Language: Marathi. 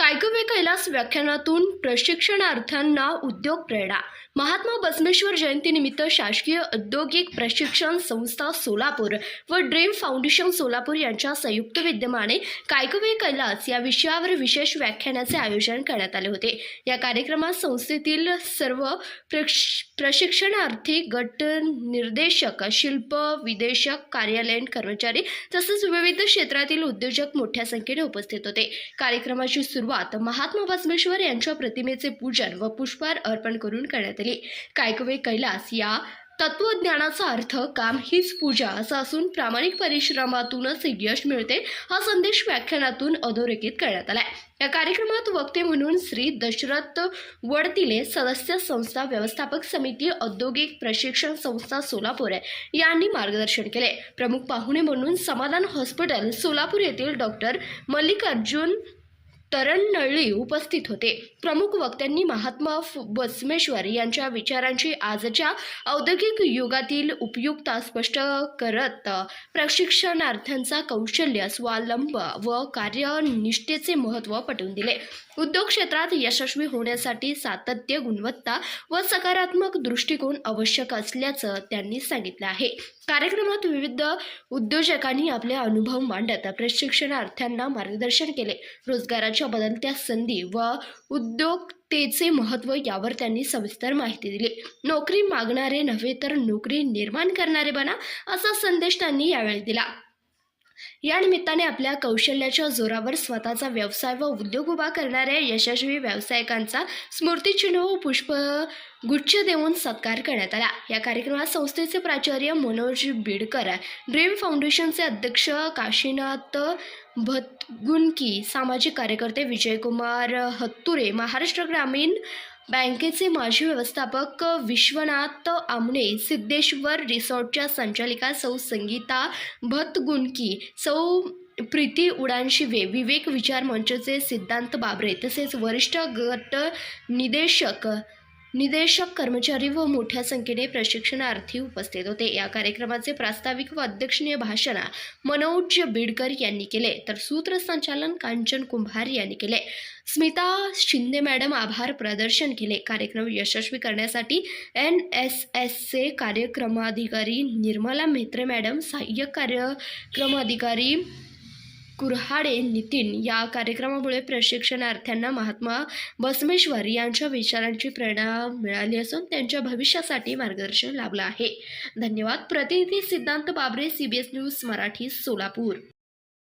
कायकवे कैलास व्याख्यानातून प्रशिक्षणार्थ्यांना उद्योग प्रेरणा. महात्मा बसवेश्वर जयंतीनिमित्त शासकीय औद्योगिक प्रशिक्षण संस्था सोलापूर व ड्रीम फाउंडेशन सोलापूर यांच्या संयुक्त विद्यमाने कायकवे कैलास या विषयावर विशेष व्याख्यानाचे आयोजन करण्यात आले होते. या कार्यक्रमात संस्थेतील सर्व प्रशिक्षणार्थी, गट निर्देशक, शिल्प विदेशक, कार्यालयीन कर्मचारी तसेच विविध क्षेत्रातील उद्योजक मोठ्या संख्येने उपस्थित होते. कार्यक्रमाची सुरुवात महात्मा बसवेश्वर यांच्या प्रतिमेचे पूजन व पुष्पहार अर्पण करून करण्यात आली. कायकवे कैलास या तत्वज्ञानाचा अर्थ काम हीच पूजा असा असून प्रामाणिक परिश्रमातूनच यश मिळते हा संदेश व्याख्यानातून अधोरेखित करण्यात आलाय. या कार्यक्रमात वक्ते म्हणून श्री दशरथ वडतिले, सदस्य संस्था व्यवस्थापक समिती औद्योगिक प्रशिक्षण संस्था सोलापूर यांनी मार्गदर्शन केले. प्रमुख पाहुणे म्हणून समाधान हॉस्पिटल सोलापूर येथील डॉक्टर मल्लिकार्जुन तरनळी उपस्थित होते. प्रमुख वक्त्यांनी महात्मा बसवेश्वर यांच्या विचारांची आजच्या औद्योगिक युगातील उपयुक्तता स्पष्ट करत प्रशिक्षणार्थ्यांचा कौशल्य, स्वावलंब व कार्यनिष्ठेचे महत्त्व पटवून दिले. उद्योग क्षेत्रात यशस्वी होण्यासाठी सातत्य, गुणवत्ता व सकारात्मक दृष्टिकोन आवश्यक असल्याचं त्यांनी सांगितलं आहे. कार्यक्रमात विविध उद्योजकांनी आपले अनुभव मांडत प्रशिक्षणार्थ्यांना मार्गदर्शन केले. रोजगाराच्या बदलत्या संधी व उद्योजकतेचे महत्त्व यावर त्यांनी सविस्तर माहिती दिली. नोकरी मागणारे नव्हे तर नोकरी निर्माण करणारे बना असा संदेश त्यांनी यावेळी दिला. या निमित्ताने आपल्या कौशल्याच्या जोरावर स्वतःचा व्यवसाय व उद्योग उभा करणाऱ्या यशस्वी व्यावसायिकांचा स्मृतिचिन्ह व पुष्पगुच्छ देऊन सत्कार करण्यात आला. या कार्यक्रमात संस्थेचे प्राचार्य मनोज बिडकर, ड्रीम फाउंडेशनचे अध्यक्ष काशीनाथ भतगुंकी, सामाजिक कार्यकर्ते विजयकुमार हत्तुरे, महाराष्ट्र ग्रामीण बँकेचे माजी व्यवस्थापक विश्वनाथ आमणे, सिद्धेश्वर रिसॉर्टच्या संचालिका सौ संगीता भतगुंकी, सौ प्रीती उडानशिवे, विवेक विचार मंचचे सिद्धांत बाबरे तसेच वरिष्ठ गट निदेशक, कर्मचारी व मोठ्या संख्येने प्रशिक्षणार्थी उपस्थित होते. या कार्यक्रमाचे प्रास्ताविक व अध्यक्षीय भाषण मनोज बिडकर यांनी केले तर सूत्रसंचालन कांचन कुंभार यांनी केले. स्मिता शिंदे मॅडम आभार प्रदर्शन केले. कार्यक्रम यशस्वी करण्यासाठी NSSचे कार्यक्रमाधिकारी निर्मला मेत्रे मॅडम, सहाय्यक कार्यक्रमाधिकारी कुऱ्हाडे नितीन. या कार्यक्रमामुळे प्रशिक्षणार्थ्यांना महात्मा बसवेश्वर यांच्या विचारांची प्रेरणा मिळाली असून त्यांच्या भविष्यासाठी मार्गदर्शन लाभलं आहे. धन्यवाद. प्रतिनिधी सिद्धांत बाबरे, CBS न्यूज मराठी, सोलापूर.